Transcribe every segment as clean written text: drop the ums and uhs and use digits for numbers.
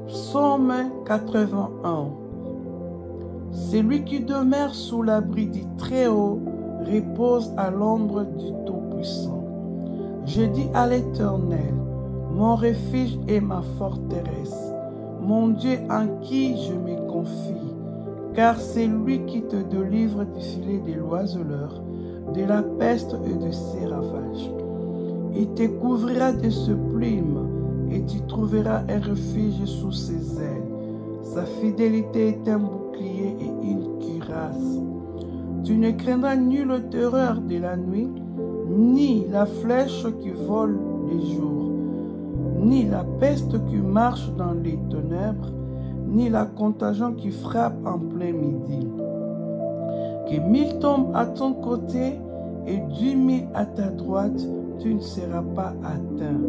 Psaume 81. Celui qui demeure sous l'abri du Très-Haut repose à l'ombre du Tout-Puissant. Je dis à l'Éternel, mon refuge et ma forteresse, mon Dieu en qui je me confie, car c'est lui qui te délivre du filet des oiseleurs, de la peste et de ses ravages. Il te couvrira de ses plumes, et tu trouveras un refuge sous ses ailes. Sa fidélité est un bouclier et une cuirasse. Tu ne craindras nulle terreur de la nuit, ni la flèche qui vole les jours, ni la peste qui marche dans les ténèbres, ni la contagion qui frappe en plein midi. Que 1000 tombent à ton côté et 10 000 à ta droite, tu ne seras pas atteint.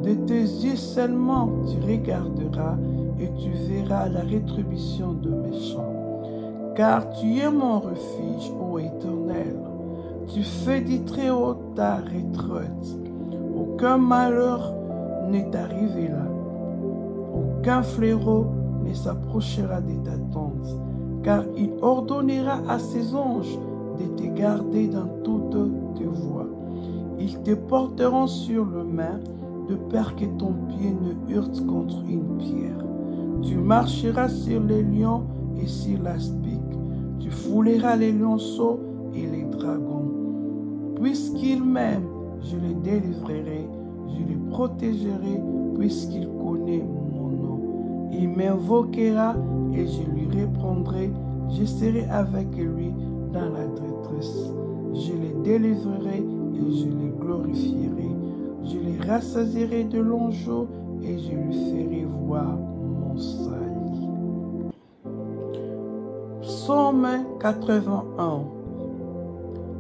De tes yeux seulement tu regarderas et tu verras la rétribution de méchants. Car tu es mon refuge, ô Éternel. Tu fais du Très-Haut ta retraite. Aucun malheur ne t'arrivera. Aucun fléau ne s'approchera de ta tente. Car il ordonnera à ses anges de te garder dans toutes tes voies. Ils te porteront sur le main, de peur que ton pied ne heurte contre une pierre. Tu marcheras sur les lions et sur l'aspic. Tu fouleras les lionceaux et les dragons. Puisqu'il m'aime, je le délivrerai, je le protégerai, puisqu'il connaît mon nom. Il m'invoquera et je lui répondrai, je serai avec lui dans la détresse. Je le délivrerai et je le glorifierai. Je le rassasierai de longs jours et je lui ferai voir mon salut. Psaume 81.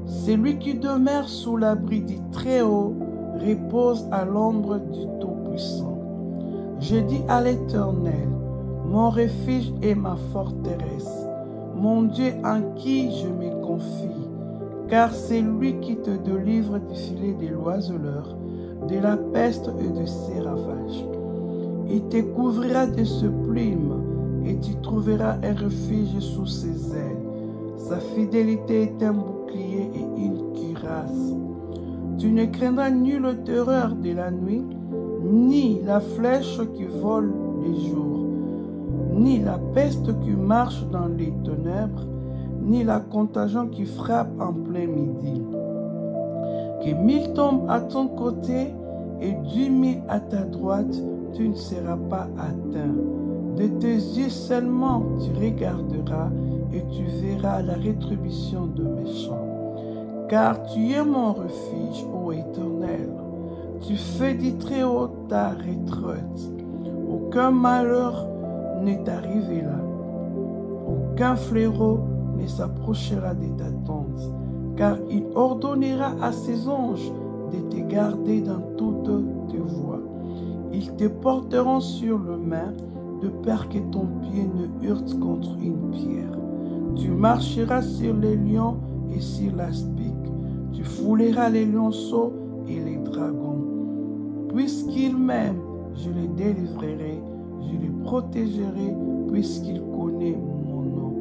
Celui qui demeure sous l'abri du Très-Haut repose à l'ombre du Tout-Puissant. Je dis à l'Éternel, mon refuge et ma forteresse, mon Dieu en qui je me confie, car c'est lui qui te délivre du filet des oiseleurs, de la peste et de ses ravages. Il te couvrira de ses plumes, et tu trouveras un refuge sous ses ailes. Sa fidélité est un bouclier et une cuirasse. Tu ne craindras nulle terreur de la nuit, ni la flèche qui vole les jours, ni la peste qui marche dans les ténèbres, ni la contagion qui frappe en plein midi. Que 1000 tombent à ton côté et 10 000 à ta droite, tu ne seras pas atteint. De tes yeux seulement tu regarderas et tu verras la rétribution de méchants. Car tu es mon refuge, ô Éternel. Tu fais du Très-Haut ta retraite. Aucun malheur ne t'arrivera. Aucun fléau ne s'approchera de ta tente. Car il ordonnera à ses anges de te garder dans toutes tes voies. Ils te porteront sur le main, de peur que ton pied ne heurte contre une pierre. Tu marcheras sur les lions et sur l'aspic. Tu fouleras les lionceaux et les dragons. Puisqu'il m'aime, je le délivrerai, je le protégerai, puisqu'il connaît mon nom.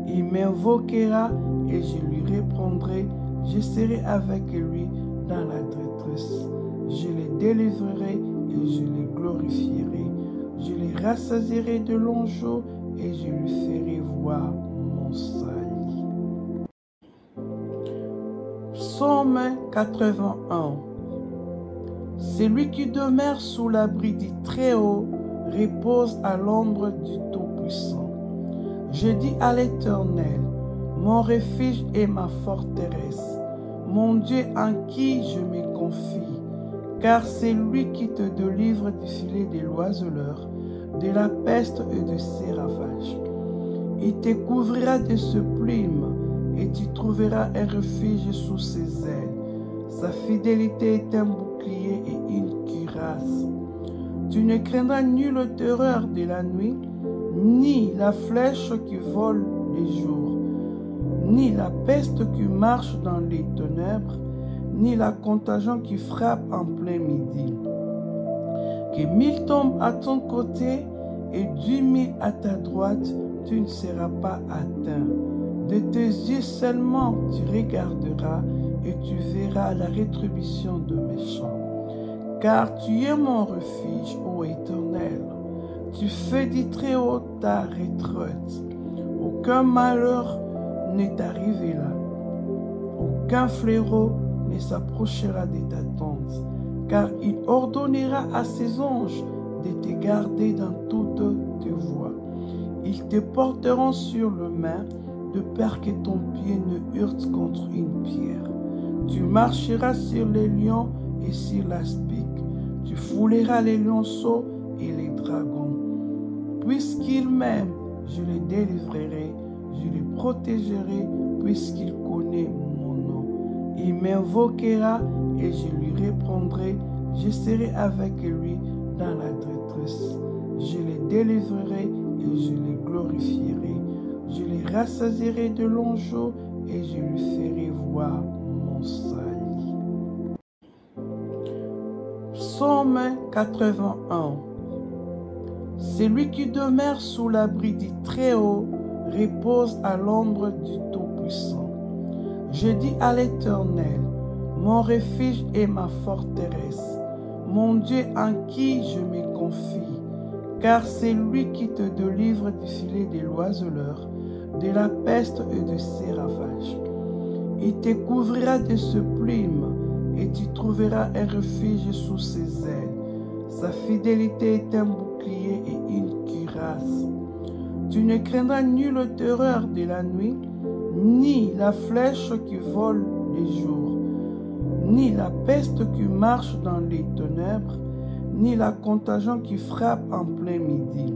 Il m'invoquera et je lui répondrai, je serai avec lui dans la détresse. Je le délivrerai et je le glorifierai. Je le rassasierai de longs jours et je lui ferai voir mon salut. Psaume 81. Celui qui demeure sous l'abri du Très-Haut repose à l'ombre du Tout-Puissant. Je dis à l'Éternel, mon refuge et ma forteresse, mon Dieu en qui je me confie, car c'est lui qui te délivre du filet des oiseleurs, de la peste et de ses ravages. Il te couvrira de ses plumes, et tu trouveras un refuge sous ses ailes. Sa fidélité est un bouclier et une cuirasse. Tu ne craindras nulle terreur de la nuit, ni la flèche qui vole les jours, ni la peste qui marche dans les ténèbres, ni la contagion qui frappe en plein midi. Que 1000 tombent à ton côté et 10 000 à ta droite, tu ne seras pas atteint. De tes yeux seulement tu regarderas et tu verras la rétribution de méchants. Car tu es mon refuge, ô Éternel. Tu fais du Très-Haut ta retraite. Aucun malheur ne t'arrivera. Aucun fléau ne s'approchera de ta tente. Car il ordonnera à ses anges de te garder dans toutes tes voies. Ils te porteront sur le main, de peur que ton pied ne heurte contre une pierre. Tu marcheras sur les lions et sur l'aspic. Tu fouleras les lionceaux et les dragons. Puisqu'il m'aime, je le délivrerai, je le protégerai, puisqu'il connaît mon nom. Il m'invoquera et je lui répondrai, je serai avec lui dans la détresse. Je le délivrerai et je le glorifierai. Je le rassasierai de longs jours et je lui ferai voir mon salut. Psaume 81. Celui qui demeure sous l'abri du Très-Haut repose à l'ombre du Tout-Puissant. Je dis à l'Éternel, mon refuge et ma forteresse, mon Dieu en qui je me confie, car c'est lui qui te délivre du filet des oiseleurs, de la peste et de ses ravages. Il te couvrira de ses plumes et tu trouveras un refuge sous ses ailes. Sa fidélité est un bouclier et une cuirasse. Tu ne craindras nulle terreur de la nuit, ni la flèche qui vole les jours, ni la peste qui marche dans les ténèbres, ni la contagion qui frappe en plein midi.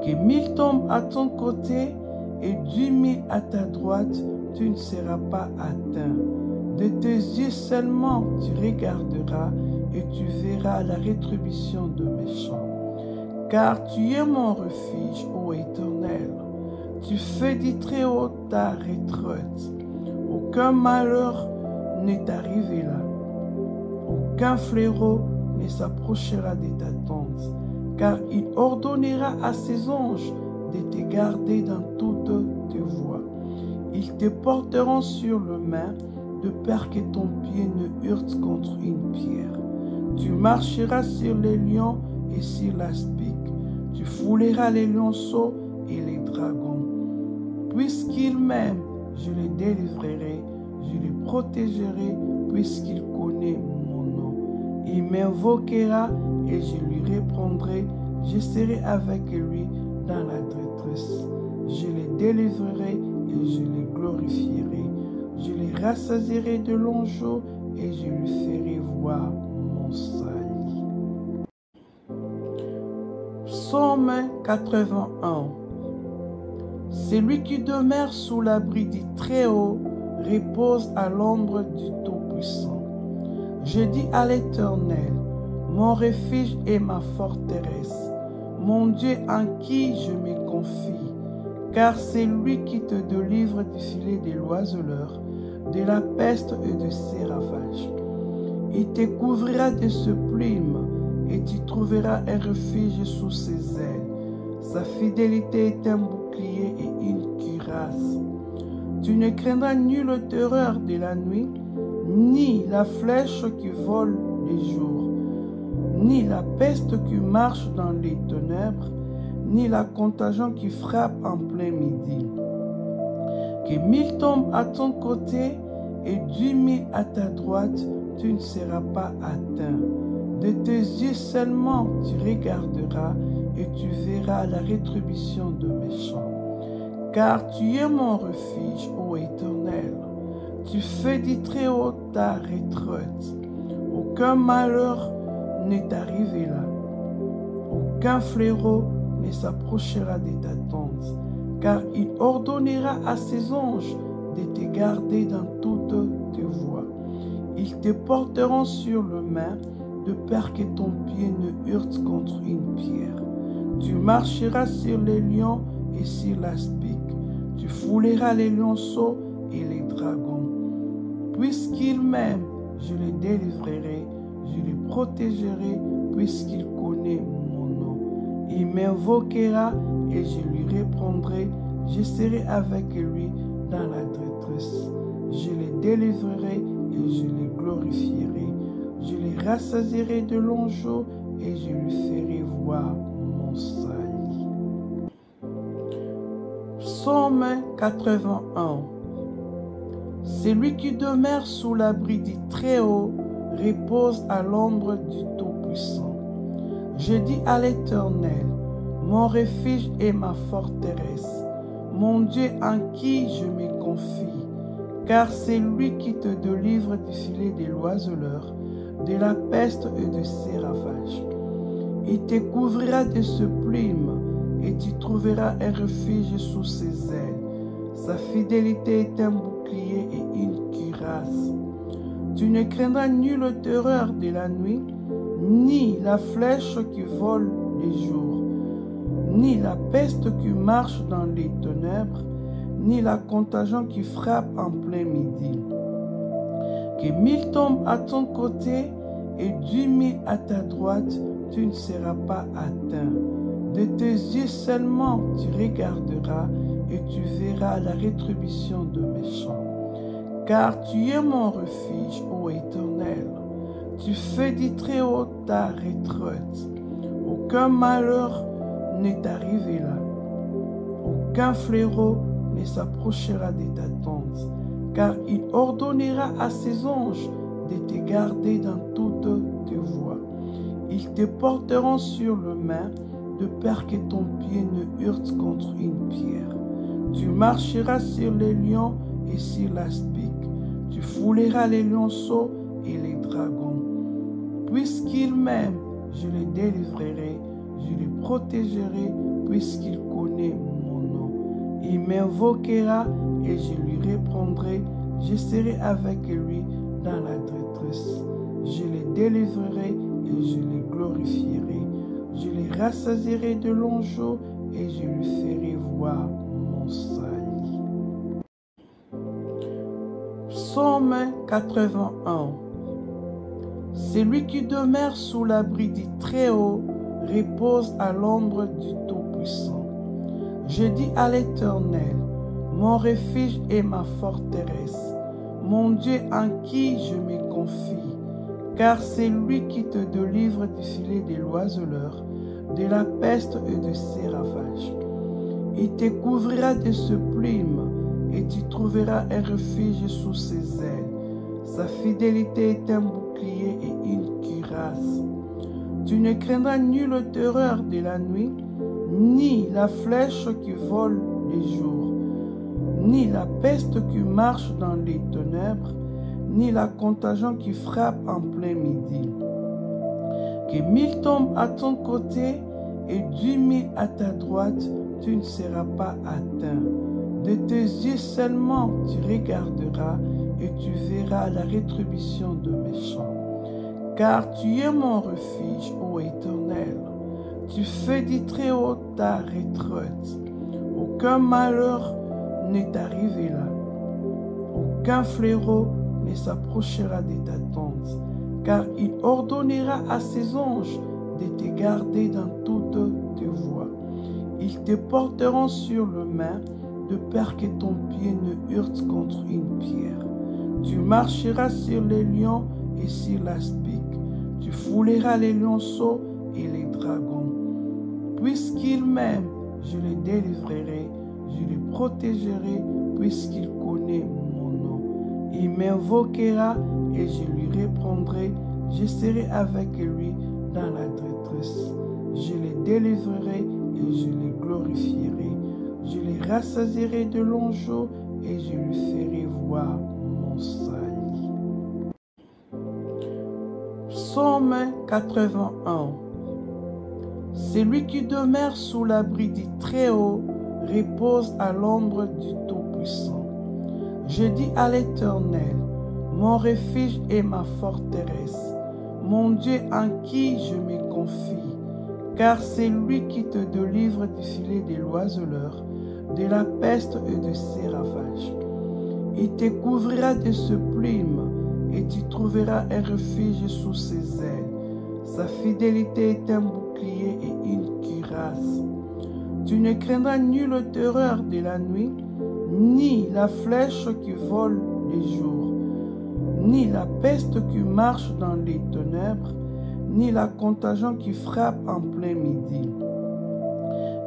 Que 1000 tombent à ton côté et 10 000 à ta droite, tu ne seras pas atteint. De tes yeux seulement tu regarderas et tu verras la rétribution de méchants. Car tu es mon refuge, ô Éternel. Tu fais du Très-Haut ta retraite. Aucun malheur ne t'arrivera. Aucun fléau ne s'approchera de ta tente. Car il ordonnera à ses anges de te garder dans toutes tes voies. Ils te porteront sur le main, de peur que ton pied ne heurte contre une pierre. Tu marcheras sur les lions et sur l'aspic. Tu fouleras les lionceaux et les dragons. Puisqu'il m'aime, je le délivrerai, je le protégerai, puisqu'il connaît mon nom. Il m'invoquera et je lui répondrai, je serai avec lui dans la détresse. Je le délivrerai et je le glorifierai. Je le rassasierai de longs jours et je lui ferai voir mon salut. Psaume 81. Celui qui demeure sous l'abri du Très-Haut repose à l'ombre du Tout-Puissant. Je dis à l'Éternel, mon refuge et ma forteresse, mon Dieu en qui je me confie, car c'est lui qui te délivre du filet des oiseleurs, de la peste et de ses ravages. Il te couvrira de ses plumes et tu trouveras un refuge sous ses ailes. Sa fidélité est un bouclier et une cuirasse. Tu ne craindras nulle terreur de la nuit, ni la flèche qui vole les jours, ni la peste qui marche dans les ténèbres, ni la contagion qui frappe en plein midi. Que 1000 tombent à ton côté et 10 000 à ta droite, tu ne seras pas atteint. De tes yeux seulement tu regarderas et tu verras la rétribution de méchants. Car tu es mon refuge, ô Éternel. Tu fais du Très-Haut ta retraite. Aucun malheur ne t'arrivera. Aucun fléau ne s'approchera de ta tente. Car il ordonnera à ses anges de te garder dans toutes tes voies. Ils te porteront sur le main, de peur que ton pied ne heurte contre une pierre. Tu marcheras sur les lions et sur l'aspic. Tu fouleras les lionceaux et les dragons. Puisqu'il m'aime, je le délivrerai, je le protégerai, puisqu'il connaît mon nom. Il m'invoquera et je lui répondrai. Je serai avec lui dans la détresse. Je le délivrerai et je le glorifierai. Je le rassasierai de longs jours et je lui ferai voir mon salut. Psaume 81. Celui qui demeure sous l'abri du Très-Haut repose à l'ombre du Tout-Puissant. Je dis à l'Éternel, mon refuge et ma forteresse, mon Dieu en qui je me confie, car c'est lui qui te délivre du filet des oiseleurs, de la peste et de ses ravages. Il te couvrira de ses plumes et tu trouveras un refuge sous ses ailes. Sa fidélité est un bouclier et une cuirasse. Tu ne craindras nulle terreur de la nuit, ni la flèche qui vole les jours, ni la peste qui marche dans les ténèbres, ni la contagion qui frappe en plein midi. Que 1000 tombent à ton côté et 10 000 à ta droite, tu ne seras pas atteint. De tes yeux seulement tu regarderas et tu verras la rétribution de méchants. Car tu es mon refuge, ô Éternel. Tu fais du Très-Haut ta retraite. Aucun malheur ne t'arrivera. Aucun fléau ne s'approchera de ta tente. Car il ordonnera à ses anges de te garder dans toutes tes voies. Ils te porteront sur le main, de peur que ton pied ne heurte contre une pierre. Tu marcheras sur les lions et sur l'aspic. Tu fouleras les lionceaux et les dragons. Puisqu'il m'aime, je le délivrerai, je le protégerai, puisqu'il connaît mon nom. Il m'invoquera et je lui répondrai. Je serai avec lui dans la détresse. Je le délivrerai et je le glorifierai. Je le rassasierai de longs jours et je lui ferai voir mon salut. Psaume 81. Celui qui demeure sous l'abri du Très-Haut repose à l'ombre du Tout-Puissant. Je dis à l'Éternel, mon refuge et ma forteresse, mon Dieu en qui je me confie, car c'est lui qui te délivre du filet des oiseleurs, de la peste et de ses ravages. Il te couvrira de ses plumes et tu trouveras un refuge sous ses ailes. Sa fidélité est un bouclier et une cuirasse. Tu ne craindras nulle terreur de la nuit, ni la flèche qui vole les jours, ni la peste qui marche dans les ténèbres, ni la contagion qui frappe en plein midi. Que 1000 tombent à ton côté et 10 000 à ta droite, tu ne seras pas atteint. De tes yeux seulement tu regarderas et tu verras la rétribution de méchants. Car tu es mon refuge, ô Éternel. Tu fais du Très-Haut ta retraite. Aucun malheur ne t'arrivera. Aucun fléau ne s'approchera de ta tente. Car il ordonnera à ses anges de te garder dans toutes tes voies. Ils te porteront sur le main, de peur que ton pied ne heurte contre une pierre. Tu marcheras sur les lions et sur l'aspic. Tu fouleras les lionceaux et les dragons. Puisqu'il m'aime, je le délivrerai, je le protégerai, puisqu'il connaît mon nom. Il m'invoquera et je lui répondrai. Je serai avec lui dans la détresse. Je le délivrerai et je le glorifierai. Je le rassasierai de longs jours et je lui ferai voir mon salut. Psaume 81. Celui qui demeure sous l'abri du Très-Haut repose à l'ombre du Tout-Puissant. Je dis à l'Éternel, mon refuge et ma forteresse, mon Dieu en qui je me confie, car c'est lui qui te délivre du filet des oiseleurs, de la peste et de ses ravages. Il te couvrira de ses plumes et tu trouveras un refuge sous ses ailes. Sa fidélité est un bouclier et une cuirasse. Tu ne craindras nulle terreur de la nuit, ni la flèche qui vole les jours, ni la peste qui marche dans les ténèbres, ni la contagion qui frappe en plein midi.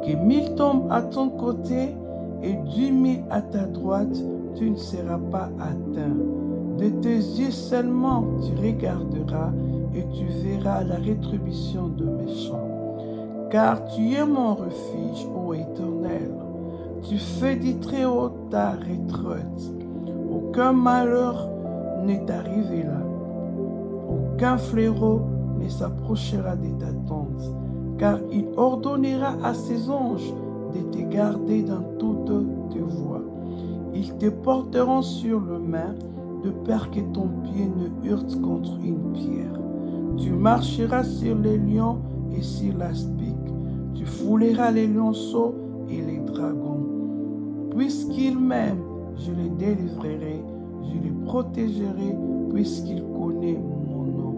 Que 1000 tombent à ton côté et 10 000 à ta droite, tu ne seras pas atteint. De tes yeux seulement tu regarderas et tu verras la rétribution de méchants. Car tu es mon refuge, ô Éternel. Tu fais du Très-Haut ta retraite. Aucun malheur ne t'arrivera. Aucun fléau ne s'approchera de ta tente. Car il ordonnera à ses anges de te garder dans toutes tes voies. Ils te porteront sur le main, de peur que ton pied ne heurte contre une pierre. Tu marcheras sur les lions et sur l'aspic. Tu fouleras les lionceaux et les dragons. Puisqu'il m'aime, je le délivrerai, je le protégerai, puisqu'il connaît mon nom.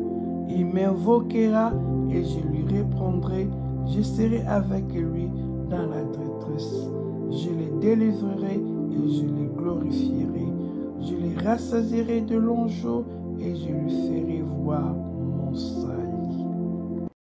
Il m'invoquera et je lui répondrai, je serai avec lui dans la détresse. Je le délivrerai et je le glorifierai. Je le rassasierai de longs jours et je lui ferai voir mon salut.